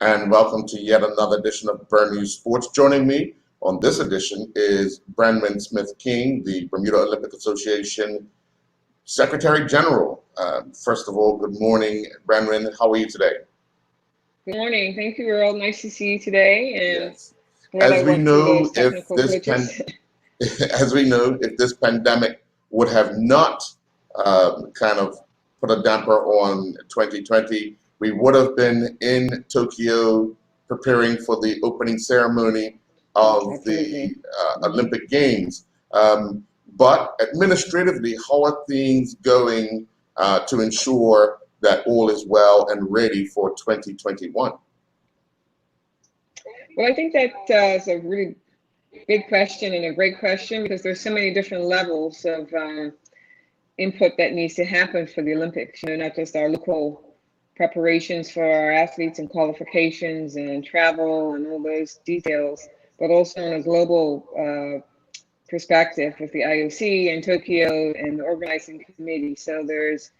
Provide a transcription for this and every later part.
and welcome to yet another edition of Bernews Sports. Joining me on this edition is Branwen Smith-King, the Bermuda Olympic Association Secretary General. First of all, good morning, Branwen. How are you today? Good morning. Thank you, Earl. Nice to see you today. And yes. As we know, if this pandemic would have not kind of put a damper on 2020, we would have been in Tokyo preparing for the opening ceremony of the Olympic Games. But administratively, how are things going to ensure that all is well and ready for 2021? Well, I think that is a really big question and a great question, because there's so many different levels of input that needs to happen for the Olympics. You know, not just our local preparations for our athletes and qualifications and travel and all those details, but also on a global perspective with the IOC and Tokyo and the organizing committee. So there's,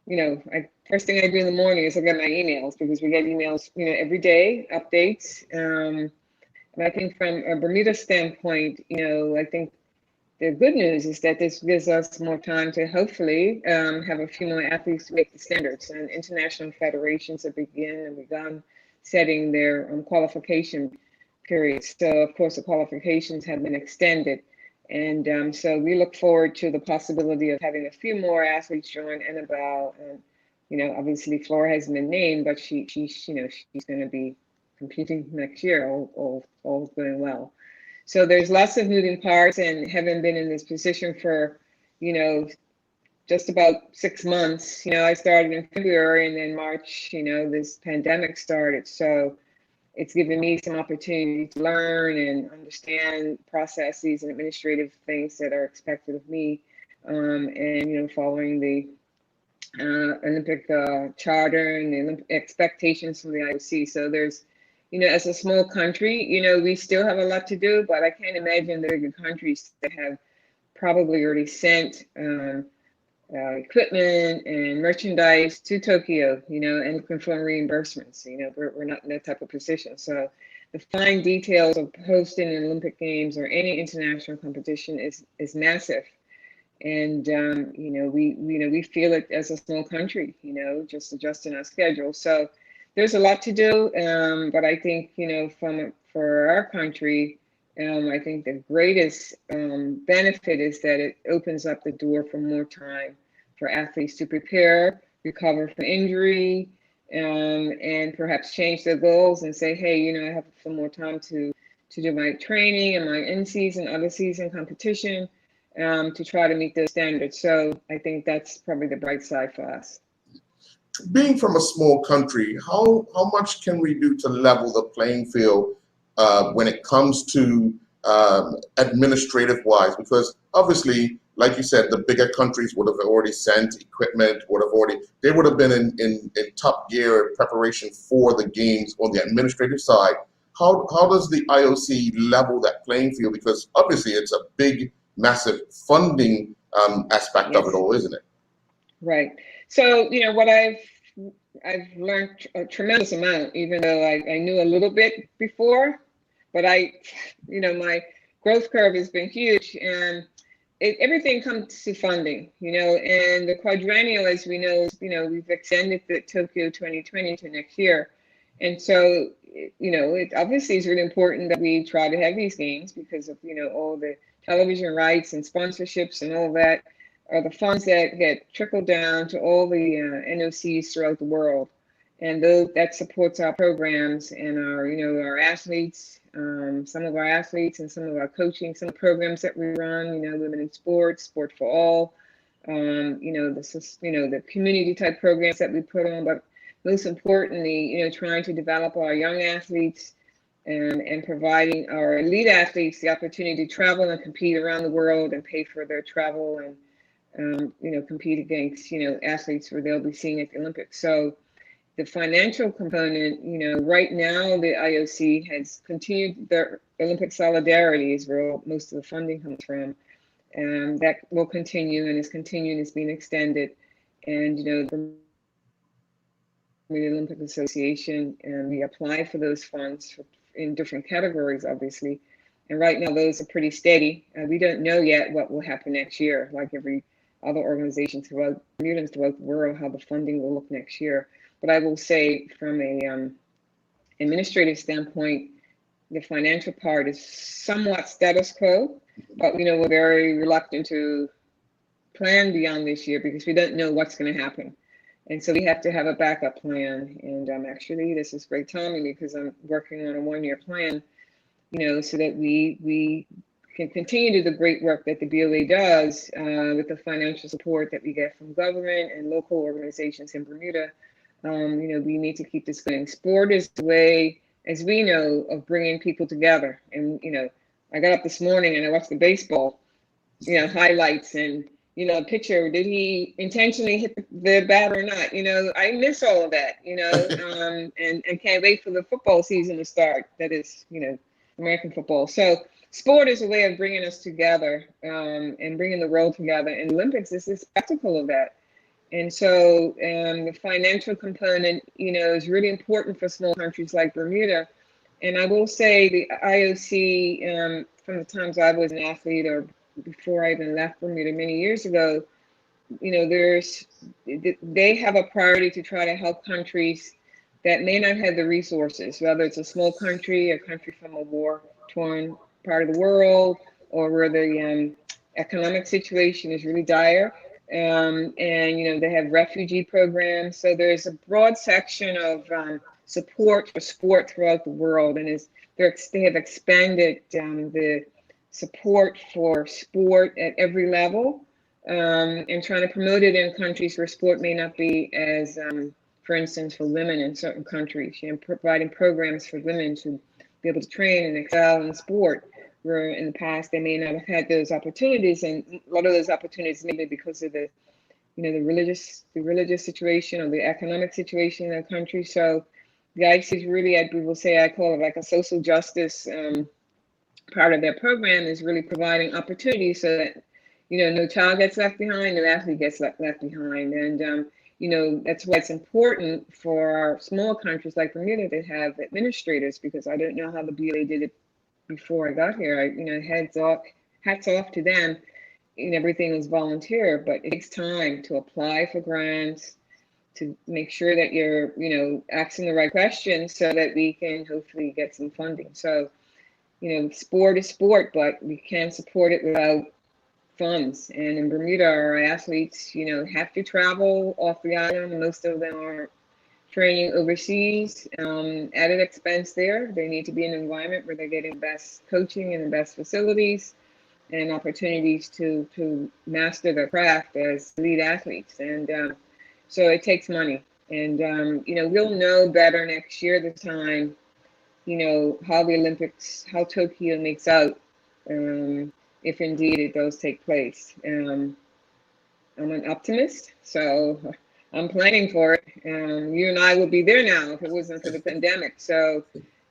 you know, first thing I do in the morning is look at my emails, because we get emails, you know, every day, updates. And I think from a Bermuda standpoint, you know, I think the good news is that this gives us more time to hopefully have a few more athletes to make the standards, and international federations have begun setting their qualification periods. So of course the qualifications have been extended. And so we look forward to the possibility of having a few more athletes join Annabelle. And, you know, obviously Flora hasn't been named, but she's going to be competing next year, all going well. So there's lots of moving parts, and having been in this position for, you know, just about 6 months. You know, I started in February, and then March, you know, this pandemic started. So it's given me some opportunity to learn and understand processes and administrative things that are expected of me. And, you know, following the Olympic charter and the Olympic expectations from the IOC. So there's, you know, as a small country, you know, we still have a lot to do, but I can't imagine the bigger countries that have probably already sent equipment and merchandise to Tokyo, you know, and confirm reimbursements. You know, we're not in that type of position. So the fine details of hosting an Olympic Games or any international competition is massive. And you know, we feel it as a small country, you know, just adjusting our schedule. So there's a lot to do, but I think, you know, for our country, I think the greatest benefit is that it opens up the door for more time for athletes to prepare, recover from injury, and perhaps change their goals and say, hey, you know, I have some more time to do my training and my in-season, other season competition, to try to meet those standards. So I think that's probably the bright side for us. Being from a small country, how much can we do to level the playing field when it comes to administrative wise? Because obviously, like you said, the bigger countries would have already sent equipment, they would have been in top gear preparation for the games on the administrative side. How does the IOC level that playing field? Because obviously it's a big, massive funding aspect of it all, isn't it? Right. So, you know, what I've learned a tremendous amount, even though I knew a little bit before, but you know, my growth curve has been huge, and everything comes to funding, you know, and the quadrennial, as we know, you know, we've extended the Tokyo 2020 to next year. And so, you know, it obviously is really important that we try to have these games because of, you know, all the television rights and sponsorships and all that are the funds that get trickled down to all the NOCs throughout the world. And that supports our programs and our, you know, our athletes, some of our athletes and some of our coaching, some programs that we run, you know, Women in Sports, Sport for All, you know, the community type programs that we put on, but most importantly, you know, trying to develop our young athletes and providing our elite athletes the opportunity to travel and compete around the world and pay for their travel and, you know, compete against, you know, athletes where they'll be seen at the Olympics. So the financial component, you know, right now the IOC has continued their Olympic solidarity is where most of the funding comes from. And that will continue and is continuing, it's being extended. And, you know, Bermuda Olympic Association, and we apply for those funds in different categories, obviously. And right now, those are pretty steady. We don't know yet what will happen next year, like every other organization throughout Bermuda and throughout the world, how the funding will look next year. But I will say, from a administrative standpoint, the financial part is somewhat status quo, but we're very reluctant to plan beyond this year because we don't know what's going to happen. And so we have to have a backup plan. And actually, this is great timing because I'm working on a one-year plan, so that we can continue to do the great work that the BOA does with the financial support that we get from government and local organizations in Bermuda. We need to keep this going. Sport is the way, as we know, of bringing people together. And, I got up this morning and I watched the baseball, highlights and, a picture. Did he intentionally hit the bat or not? I miss all of that, and can't wait for the football season to start. That is, American football. So sport is a way of bringing us together and bringing the world together. And the Olympics is a spectacle of that. And so the financial component, is really important for small countries like Bermuda. And I will say the IOC, from the times I was an athlete or before I even left Bermuda many years ago, they have a priority to try to help countries that may not have the resources, whether it's a small country, a country from a war-torn part of the world, or where the economic situation is really dire. And they have refugee programs. So there's a broad section of support for sport throughout the world, and they have expanded the support for sport at every level, and trying to promote it in countries where sport may not be as, for instance, for women in certain countries, providing programs for women to be able to train and excel in sport, where in the past they may not have had those opportunities, and a lot of those opportunities maybe because of the religious situation or the economic situation in the country. So the IC is really, I call it like a social justice part of their program, is really providing opportunities so that no child gets left behind, no athlete gets left behind. And that's why it's important for our small countries like Bermuda to have administrators, because I don't know how the BLA did it before I got here. Hats off to them. Everything was volunteer, but it takes time to apply for grants, to make sure that you're, asking the right questions so that we can hopefully get some funding. So, sport is sport, but we can't support it without funds. And in Bermuda, our athletes, have to travel off the island. Most of them are training overseas, added expense there. They need to be in an environment where they're getting the best coaching and the best facilities and opportunities to master their craft as elite athletes. And so it takes money. And, we'll know better next year this time, how the Olympics, how Tokyo makes out, if indeed it does take place. I'm an optimist, so I'm planning for it. You and I would be there now if it wasn't for the pandemic. So,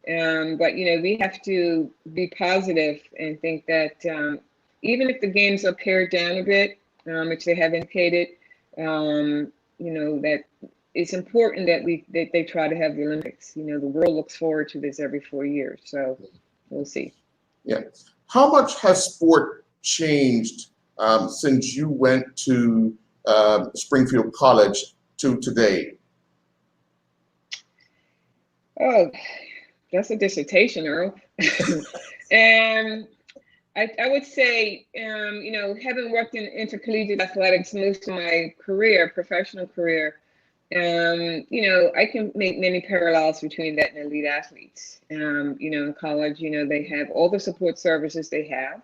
but we have to be positive and think that even if the games are pared down a bit, which they have indicated, that it's important that they try to have the Olympics. The world looks forward to this every 4 years, so we'll see. Yeah. How much has sport changed since you went to Springfield College to today? Oh, that's a dissertation, Earl. And I would say, having worked in intercollegiate athletics most of my career, professional career, I can make many parallels between that and elite athletes. In college, they have all the support services they have.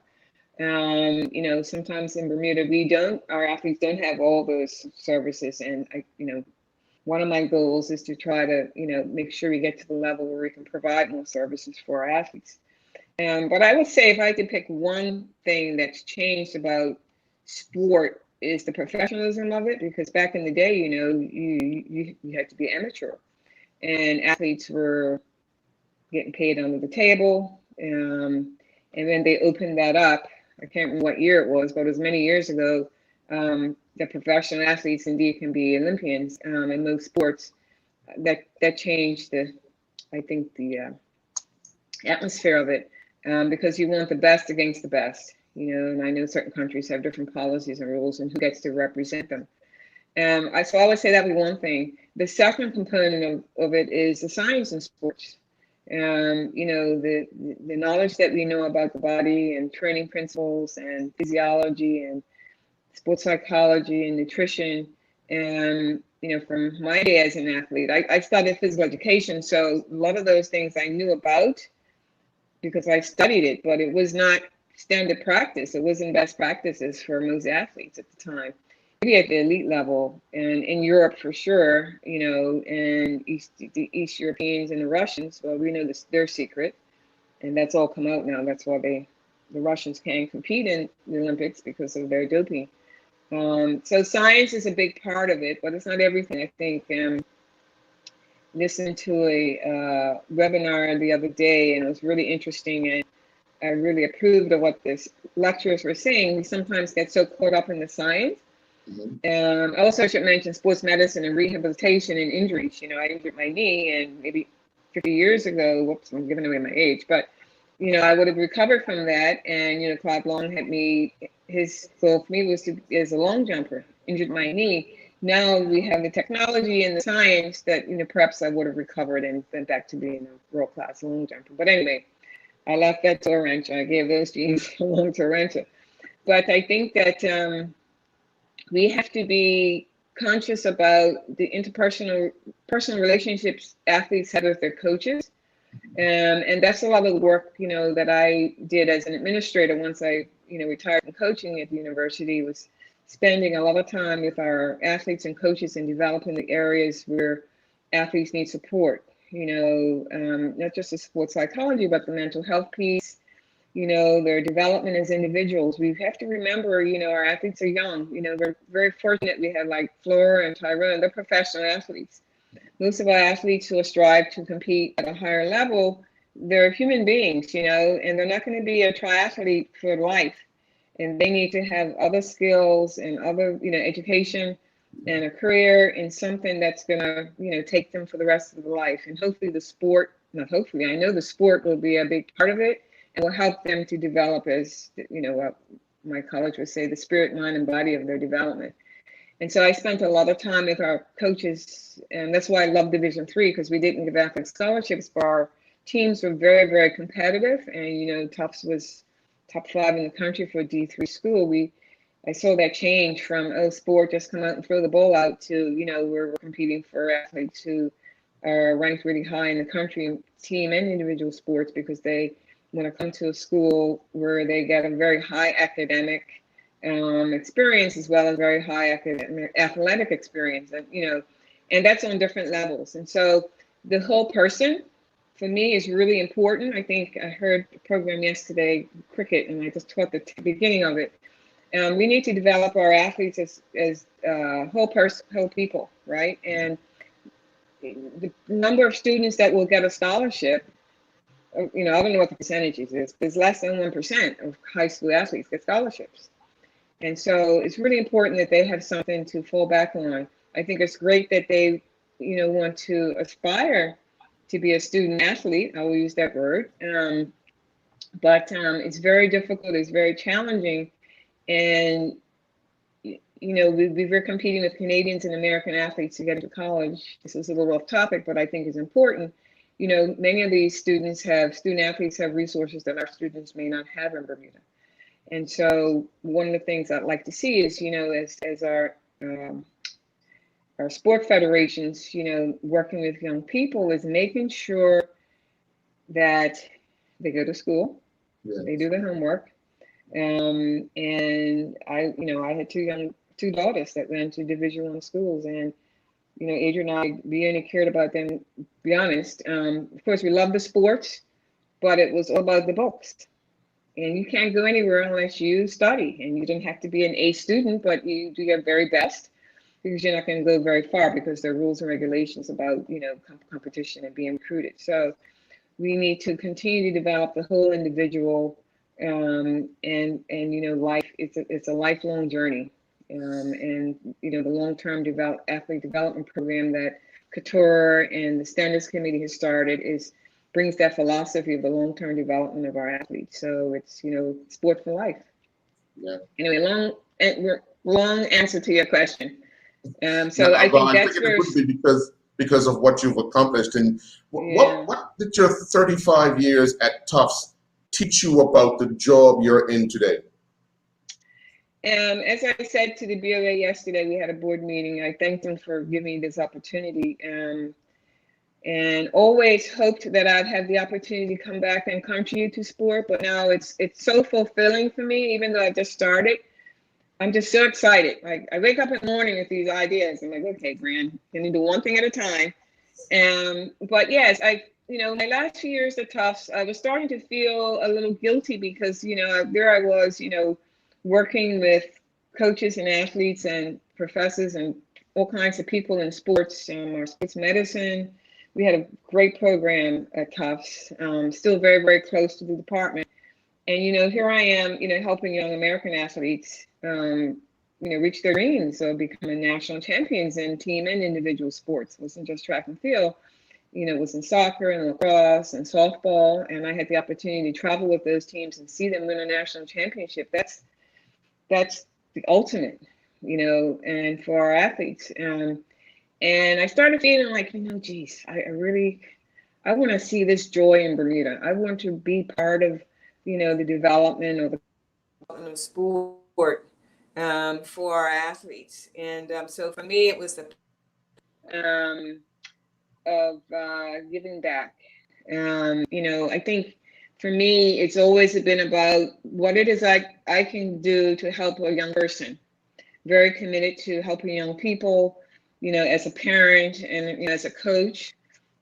Sometimes in Bermuda, our athletes don't have all those services. And one of my goals is to try to, make sure we get to the level where we can provide more services for our athletes. But I would say if I could pick one thing that's changed about sport is the professionalism of it, because back in the day, you had to be amateur, and athletes were getting paid under the table. And then they opened that up. I can't remember what year it was, but it was many years ago. The professional athletes indeed can be Olympians in most sports. that changed I think the atmosphere of it, because you want the best against the best, and I know certain countries have different policies and rules and who gets to represent them. So I would say that would be one thing. The second component of it is the science in sports. The knowledge that we know about the body and training principles and physiology and sports psychology and nutrition. And, from my day as an athlete, I studied physical education. So a lot of those things I knew about because I studied it, but it was not standard practice. It wasn't best practices for most athletes at the time. Maybe at the elite level and in Europe for sure, and the East Europeans and the Russians, well, we know their secret, and that's all come out now. That's why the Russians can't compete in the Olympics because of their doping. So science is a big part of it, but it's not everything. I think listened to a webinar the other day, and it was really interesting, and I really approved of what the lecturers were saying. We sometimes get so caught up in the science. Also, I should mention sports medicine and rehabilitation and injuries. I injured my knee, and maybe 50 years ago, whoops, I'm giving away my age, but I would have recovered from that. And Clive Long had me. His goal for me was to as a long jumper. Injured my knee. Now we have the technology and the science that perhaps I would have recovered and went back to being a world-class long jumper. But anyway, I left that to a rancher. I gave those genes along to a rancher. But I think that we have to be conscious about the personal relationships athletes have with their coaches. And that's a lot of the work, that I did as an administrator once I, retired from coaching at the university, was spending a lot of time with our athletes and coaches and developing the areas where athletes need support, not just the sports psychology, but the mental health piece, their development as individuals. We have to remember, our athletes are young. We're very fortunate. We have like Flora and Tyrone, they're professional athletes. Most of our athletes who strive to compete at a higher level, they're human beings, and they're not going to be a triathlete for life. And they need to have other skills and other, education and a career in something that's going to, take them for the rest of their life. And hopefully not hopefully, I know the sport will be a big part of it and will help them to develop as, what my college would say, the spirit, mind, and body of their development. And so I spent a lot of time with our coaches, and that's why I love Division III, because we didn't give athletic scholarships, but our teams were very, very competitive. And, Tufts was top 5 in the country for a D3 school. I saw that change from, sport, just come out and throw the ball out, to, we're competing for athletes who are ranked really high in the country, team and individual sports, because they want to come to a school where they get a very high academic experience as well as very high athletic experience, and that's on different levels. And so the whole person for me is really important. I think I heard the program yesterday, cricket, and I just taught the beginning of it. We need to develop our athletes as whole people, right? And the number of students that will get a scholarship, I don't know what the percentage is. There's less than 1% of high school athletes get scholarships. And so it's really important that they have something to fall back on. I think it's great that they, want to aspire to be a student athlete. I will use that word. But it's very difficult. It's very challenging. And, we were competing with Canadians and American athletes to get into college. This is a little off topic, but I think is important. Many of these student athletes have resources that our students may not have in Bermuda. And so one of the things I'd like to see is, as our sport federations, working with young people, is making sure that they go to school, they do their homework. And I had two daughters that went to Division I schools, and Adrian and we only cared about them, to be honest. Of course, we love the sports, but it was all about the books. And you can't go anywhere unless you study. And you don't have to be an A student, but you do your very best, because you're not going to go very far, because there are rules and regulations about, competition and being recruited. So we need to continue to develop the whole individual, and life. It's a lifelong journey. And the long-term athlete development program that Couture and the Standards Committee has started brings that philosophy of the long-term development of our athletes. So it's, sport for life. Yeah. Anyway, long answer to your question. So No, I well, think I that's figured where it would be because of what you've accomplished. And yeah. what did your 35 years at Tufts teach you about the job you're in today? As I said to the BOA yesterday, we had a board meeting. I thanked them for giving me this opportunity, and always hoped that I'd have the opportunity to come back and contribute to sport. But now it's so fulfilling for me, even though I just started. I'm just so excited. Like, I wake up in the morning with these ideas. I'm like, okay, Gran, can you do one thing at a time? But yes, my last few years at Tufts, I was starting to feel a little guilty because, there I was, working with coaches and athletes and professors and all kinds of people in sports, our sports medicine. We had a great program at Tufts, still very, very close to the department. And, here I am, helping young American athletes, reach their dreams of becoming national champions in team and individual sports. It wasn't just track and field, it was in soccer and lacrosse and softball. And I had the opportunity to travel with those teams and see them win a national championship. That's the ultimate, and for our athletes. And I started feeling like, geez, I want to see this joy in Bermuda. I want to be part of, the development of sport for our athletes. And so for me, it was the of giving back. I think for me, it's always been about what it is I can do to help a young person. Very committed to helping young people, as a parent and as a coach.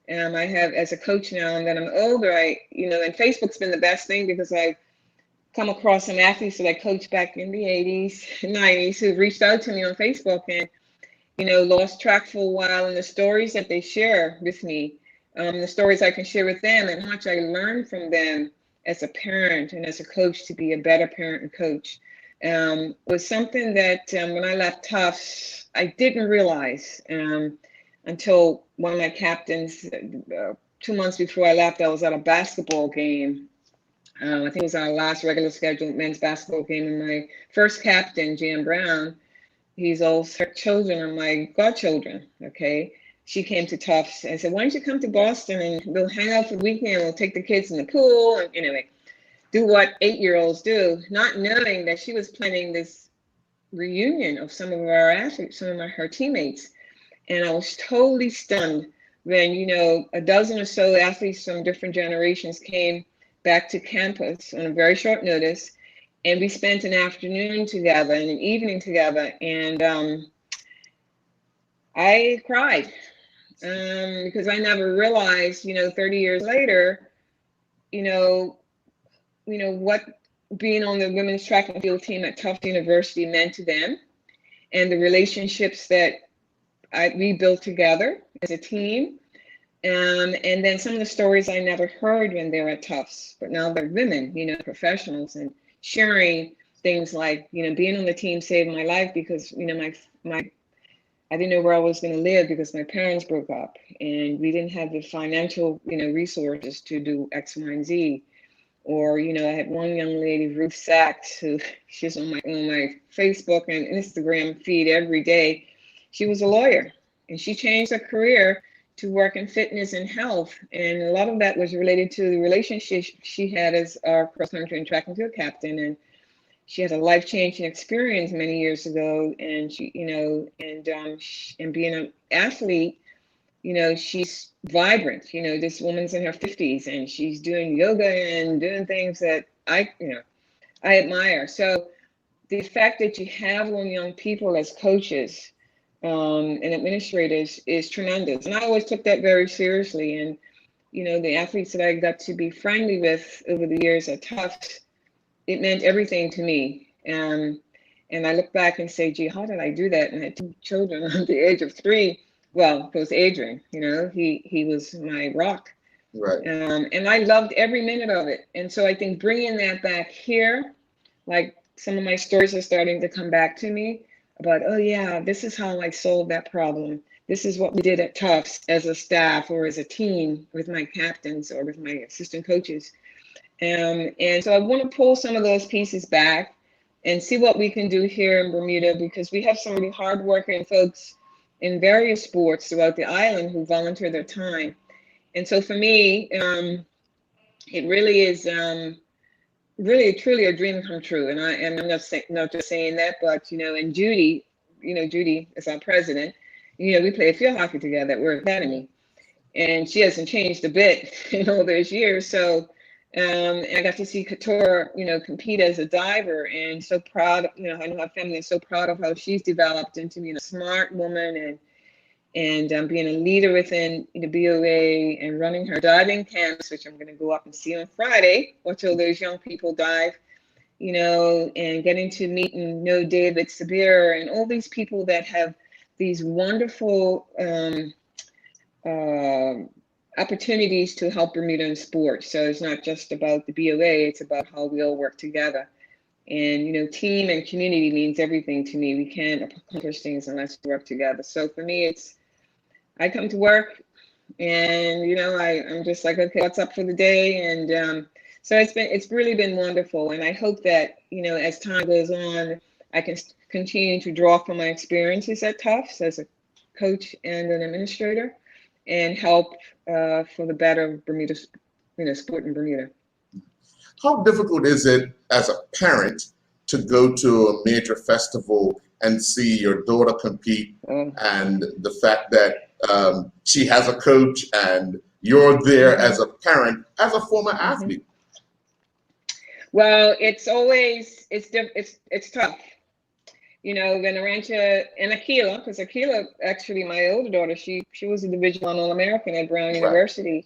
I have, as a coach now, and that I'm older, and Facebook's been the best thing because I've come across some athletes that I coached back in the 80s, 90s who reached out to me on Facebook and, lost track for a while, and the stories that they share with me, the stories I can share with them, and how much I learned from them as a parent and as a coach to be a better parent and coach, was something that when I left Tufts, I didn't realize until one of my captains, 2 months before I left, I was at a basketball game. I think it was our last regular scheduled men's basketball game, and my first captain, Jan Brown, he's all her children are my godchildren, okay? She came to Tufts and said, why don't you come to Boston and we'll hang out for the weekend, we'll take the kids in the pool, and anyway, do what 8-year-olds do, not knowing that she was planning this reunion of some of our athletes, some of her teammates. And I was totally stunned when, a dozen or so athletes from different generations came back to campus on a very short notice. And we spent an afternoon together and an evening together. And I cried because I never realized, 30 years later, what being on the women's track and field team at Tufts University meant to them, and the relationships that we built together as a team. And then some of the stories I never heard when they were at Tufts, but now they're women, professionals, and sharing things like, being on the team saved my life because, I didn't know where I was going to live because my parents broke up and we didn't have the financial, resources to do X, Y, and Z. Or, I had one young lady, Ruth Sachs, who she's on my Facebook and Instagram feed every day. She was a lawyer and she changed her career to work in fitness and health. And a lot of that was related to the relationship she had as our cross country and track and field captain. And she had a life-changing experience many years ago. And she, and being an athlete, she's vibrant, this woman's in her 50s and she's doing yoga and doing things that I admire. So the fact that you have young people as coaches and administrators is tremendous. And I always took that very seriously. And, the athletes that I got to be friendly with over the years at Tufts, it meant everything to me. And I look back and say, gee, how did I do that? And I had 2 children under the age of 3. Well, it was Adrian, he was my rock. Right. And I loved every minute of it. And so I think bringing that back here, like some of my stories are starting to come back to me about, oh yeah, this is how I solved that problem. this is what we did at Tufts as a staff or as a team with my captains or with my assistant coaches. And so I want to pull some of those pieces back and see what we can do here in Bermuda, because we have some really hardworking folks in various sports throughout the island who volunteer their time. And so for me, it really is really truly a dream come true. And I'm not just saying that, but and Judy, Judy is our president. We play field hockey together at Worth Academy, and she hasn't changed a bit in all those years. So and I got to see Couture, compete as a diver, and so proud. I know her family is so proud of how she's developed into being a smart woman and being a leader within the BOA and running her diving camps, which I'm going to go up and see on Friday. Watch all those young people dive, and getting to meet and know David Sabir and all these people that have these wonderful opportunities to help Bermuda in sports. So it's not just about the BOA, it's about how we all work together. And, team and community means everything to me. We can't accomplish things unless we work together. So for me, I come to work and, I'm just like, okay, what's up for the day? And so it's really been wonderful. And I hope that, as time goes on, I can continue to draw from my experiences at Tufts as a coach and an administrator and help for the better of Bermuda, sport in Bermuda. How difficult is it as a parent to go to a major festival and see your daughter compete, and the fact that she has a coach and you're there as a parent, as a former athlete? Well, it's tough. When Arancha and Akila, because Akila, actually my older daughter, she was a Division I All-American at Brown University.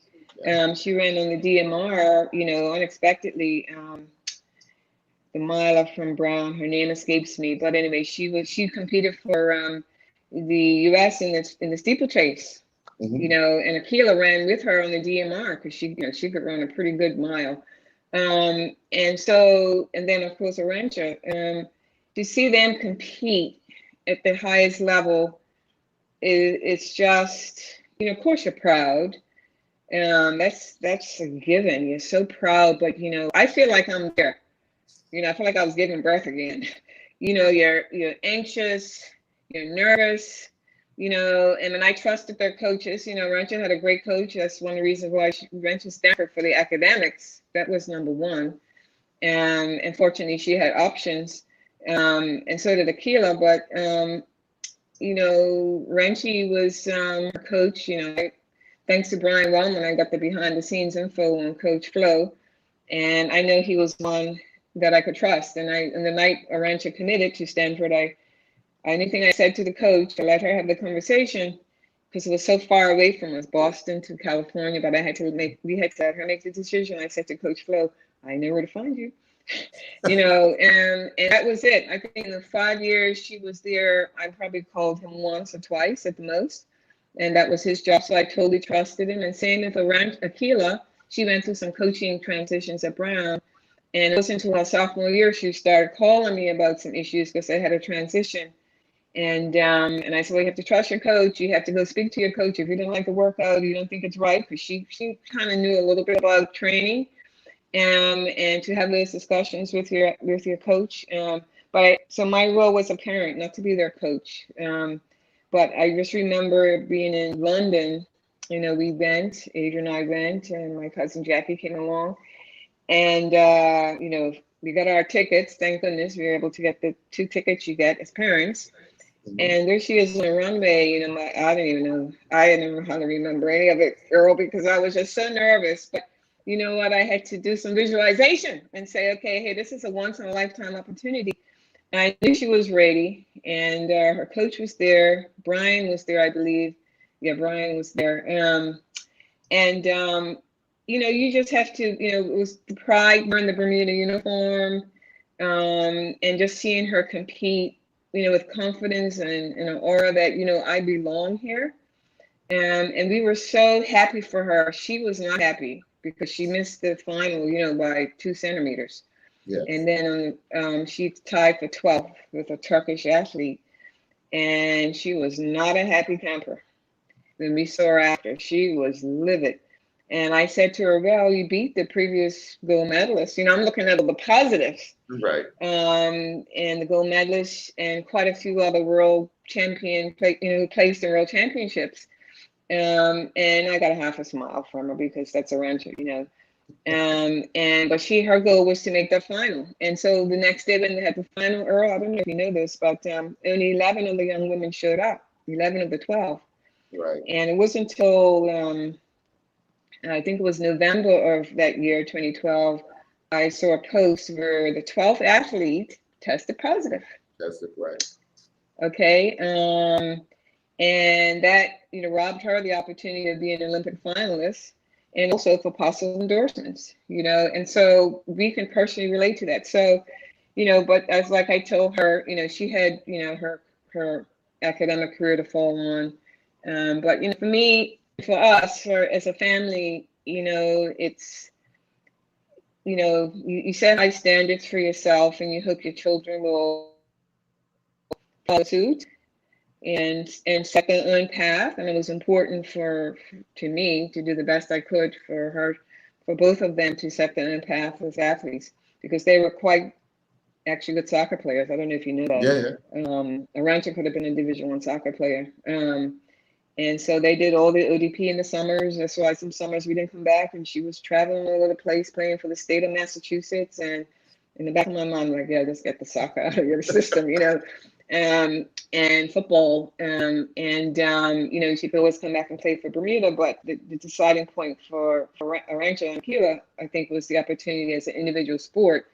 She ran on the DMR, unexpectedly. The miler from Brown, her name escapes me, but anyway, she competed for the U.S. in the steeplechase, and Akila ran with her on the DMR because she could run a pretty good mile, and then of course Arancha, to see them compete at the highest level, it's just, of course you're proud. That's a given. You're so proud, but I feel like I'm there. I feel like I was giving birth again. You're anxious, you're nervous, and then I trusted their coaches. Rancha had a great coach. That's one of the reasons why she went to Stanford for the academics. That was number one. And fortunately, she had options, and so did Akila. But Ranchi was her coach. Thanks to Brian Wellman, I got the behind the scenes info on Coach Flo, and I know he was one that I could trust. And the night Arancha committed to Stanford, anything I said to the coach, I let her have the conversation because it was so far away from us, Boston to California. But we had to let her make the decision. I said to Coach Flo, I know where to find you, and that was it. I think in the 5 years she was there, I probably called him once or twice at the most, and that was his job. So I totally trusted him. And same with Akila, she went through some coaching transitions at Brown. And it wasn't until her sophomore year she started calling me about some issues because I had a transition. And I said, well, you have to trust your coach. You have to go speak to your coach. If you don't like the workout, you don't think it's right, because she kind of knew a little bit about training, and to have those discussions with your coach. So my role was a parent, not to be their coach. But I just remember being in London. We went, Adrian and I went, and my cousin Jackie came along. And, we got our tickets. Thank goodness we were able to get the 2 tickets you get as parents. And there she is on the runway. I didn't even know. I didn't know how to remember any of it, Earl, because I was just so nervous. But you know what? I had to do some visualization and say, okay, hey, this is a once in a lifetime opportunity. And I knew she was ready. And her coach was there. Brian was there, I believe. Yeah, Brian was there. You just have to, it was the pride wearing the Bermuda uniform, and just seeing her compete, with confidence and an aura that, I belong here. And we were so happy for her. She was not happy because she missed the final, by 2 centimeters. Yeah. And then she tied for 12th with a Turkish athlete. And she was not a happy camper. when we saw her after, she was livid. And I said to her, well, you beat the previous gold medalist. You know, I'm looking at all the positives. Right. And the gold medalist and quite a few other world champion, who placed in world championships. And I got a half a smile from her because that's a rancher, you know. But her goal was to make the final. And so the next day when they had the final, Earl, I don't know if you know this, but only 11 of the young women showed up, 11 of the 12. Right. And it wasn't until I think it was November of that year, 2012, I saw a post where the 12th athlete tested positive. That's it, right. Okay. And that, you know, robbed her the opportunity of being an Olympic finalist and also for possible endorsements, you know, and so we can personally relate to that. So, you know, but as like I told her, you know, she had, you know, her academic career to fall on. But, you know, for me, for us, as a family, you know, it's, you know, you set high standards for yourself and you hope your children will follow suit and set their own path. And it was important to me to do the best I could for both of them to set their own path as athletes, because they were quite actually good soccer players. I don't know if you know that. Yeah. Arantxa could have been a Division I soccer player. And so they did all the ODP in the summers. That's why some summers we didn't come back, and she was traveling all over the place playing for the state of Massachusetts. And in the back of my mind, like, yeah, just get the soccer out of your system, you know, and football. You know, she could always come back and play for Bermuda. But the deciding point for Arantxa and Kira, I think, was the opportunity as an individual sport.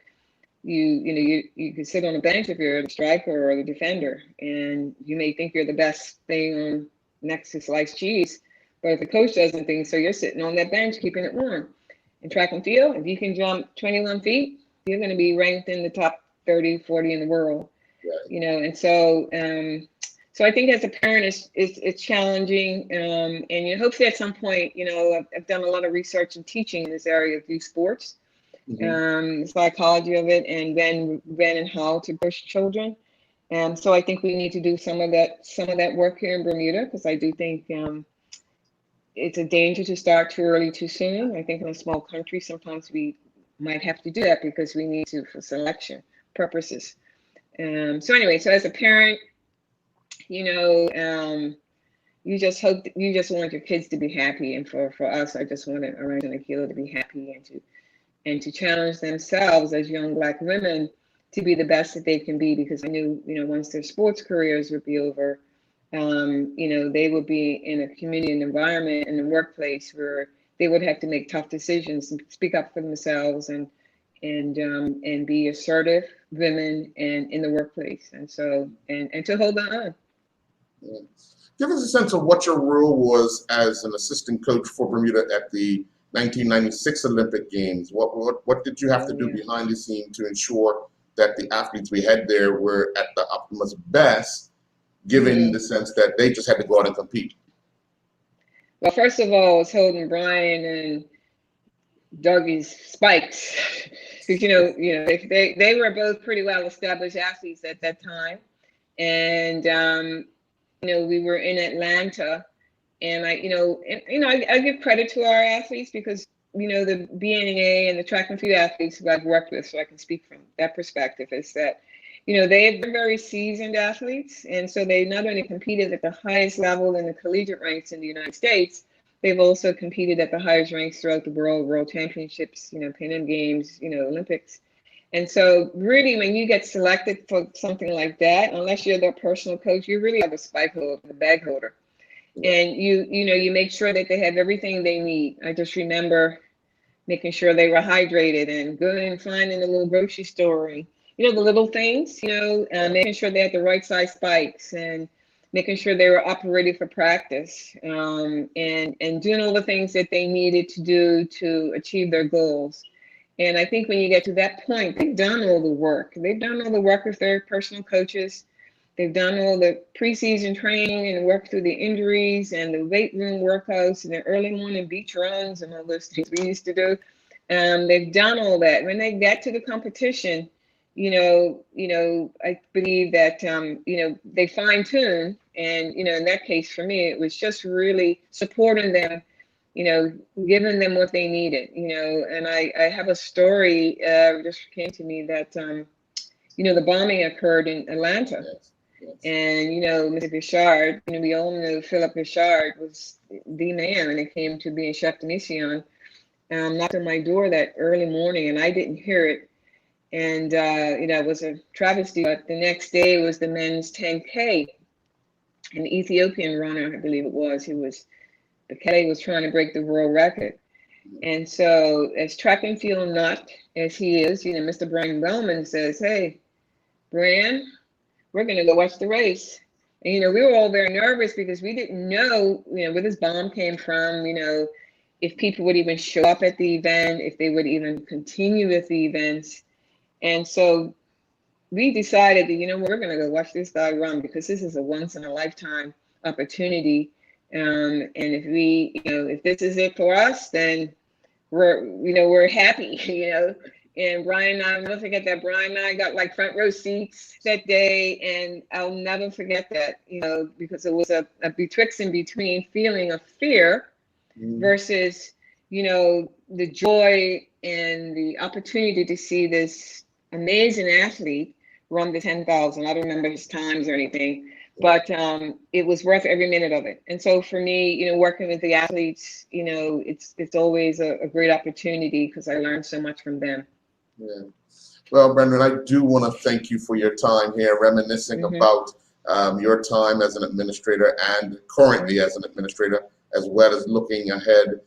You could sit on a bench if you're the striker or the defender, and you may think you're the best thing on next to sliced cheese, but if the coach doesn't think so, you're sitting on that bench keeping it warm. In track and field, if you can jump 21 feet, you're going to be ranked in the top 30, 40 in the world. Right. You know, and so I think as a parent, it's challenging, and you know, hopefully at some point, you know, I've done a lot of research and teaching in this area of youth sports. The psychology of it, and then when and how to push children. So I think we need to do some of that work here in Bermuda, because I do think it's a danger to start too early, too soon. I think in a small country, sometimes we might have to do that because we need to for selection purposes. So anyway, so as a parent, you know, you just want your kids to be happy, and for us, I just wanted Arantxa and Akila to be happy and to challenge themselves as young Black women to be the best that they can be, because I knew, you know, once their sports careers would be over, you know, they would be in a community and environment in the workplace where they would have to make tough decisions and speak up for themselves and be assertive women and in the workplace, and so and to hold on. Yeah. Give us a sense of what your role was as an assistant coach for Bermuda at the 1996 Olympic Games. What did you have to do behind the scenes to ensure that the athletes we had there were at the optimus best, given the sense that they just had to go out and compete? Well, first of all, I was holding Brian and Dougie's spikes, because you know they were both pretty well established athletes at that time, and you know, we were in Atlanta. And I give credit to our athletes, because, you know, the BNA and the track and field athletes who I've worked with, so I can speak from that perspective, is that, you know, they're very seasoned athletes. And so they not only competed at the highest level in the collegiate ranks in the United States, they've also competed at the highest ranks throughout the world championships, you know, Pan Am Games, you know, Olympics. And so really, when you get selected for something like that, unless you're their personal coach, you really have a spike holder, the bag holder. And you make sure that they have everything they need. I just remember making sure they were hydrated and going and finding a little grocery store, and, you know, the little things, you know, making sure they had the right size spikes and making sure they were up and ready for practice, and doing all the things that they needed to do to achieve their goals. And I think when you get to that point, they've done all the work. They've done all the work with their personal coaches. They've done all the preseason training and worked through the injuries and the weight room workouts and the early morning beach runs and all those things we used to do. They've done all that. When they get to the competition, I believe that, they fine tune And, in that case, for me, it was just really supporting them, giving them what they needed, and I have a story just came to me that, the bombing occurred in Atlanta. Yes. Yes. And, Mr. Bichard, we all know Philip Bichard was the man when it came to being chef de mission. Knocked on my door that early morning, and I didn't hear it. And, it was a travesty. But the next day was the men's 10K. An Ethiopian runner, I believe it was, the Kelly was trying to break the world record. And so, as track and field nut as he is, Mr. Brian Wellman says, "Hey, Bran, we're going to go watch the race." And, we were all very nervous because we didn't know, where this bomb came from, if people would even show up at the event, if they would even continue with the events. And so we decided that, we're going to go watch this guy run because this is a once in a lifetime opportunity. And if if this is it for us, then we're happy, And Brian and I, I'll never forget that. Brian and I got like front row seats that day, and I'll never forget that, because it was a betwixt and between feeling of fear versus, the joy and the opportunity to see this amazing athlete run the 10,000. I don't remember his times or anything, but it was worth every minute of it. And so for me, working with the athletes, it's always a great opportunity because I learned so much from them. Yeah. Well, Branwen, I do want to thank you for your time here, reminiscing about your time as an administrator and currently as an administrator, as well as looking ahead.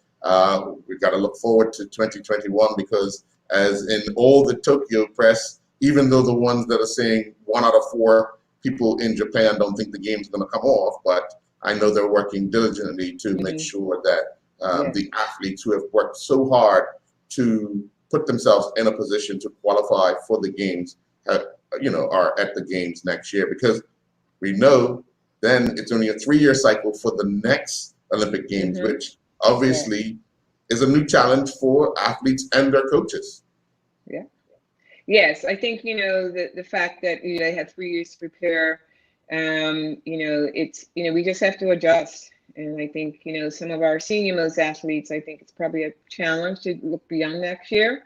We've got to look forward to 2021 because, as in all the Tokyo press, even though the ones that are saying 1 out of 4 people in Japan don't think the game's going to come off, but I know they're working diligently to make sure that the athletes who have worked so hard to put themselves in a position to qualify for the games, are at the games next year, because we know then it's only a 3-year cycle for the next Olympic Games, which obviously is a new challenge for athletes and their coaches. Yeah. Yes, I think, the fact that they have 3 years to prepare, it's, we just have to adjust. And I think, some of our senior most athletes, I think it's probably a challenge to look beyond next year.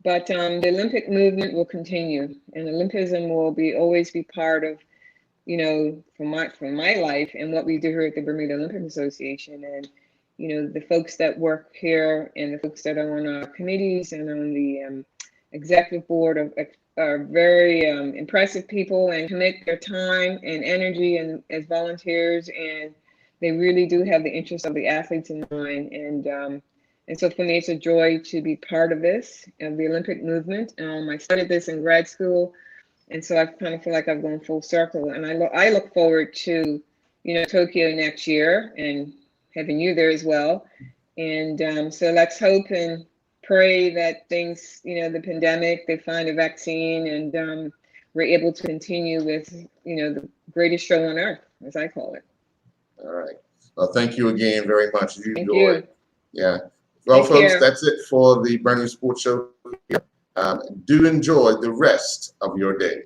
But the Olympic movement will continue, and Olympism will always be part of, from my life and what we do here at the Bermuda Olympic Association. And, the folks that work here and the folks that are on our committees and on the executive board are very impressive people and commit their time and energy and as volunteers, and they really do have the interest of the athletes in mind. And so for me, it's a joy to be part of this, of the Olympic movement. I studied this in grad school, and so I kind of feel like I've gone full circle. And I look forward to, Tokyo next year and having you there as well. And so let's hope and pray that things, the pandemic, they find a vaccine, and we're able to continue with, the greatest show on earth, as I call it. All right. Well, thank you again very much. Thank you. Yeah. Well, Take folks, care. that's it for the Bernews Sports Show here. Do enjoy the rest of your day.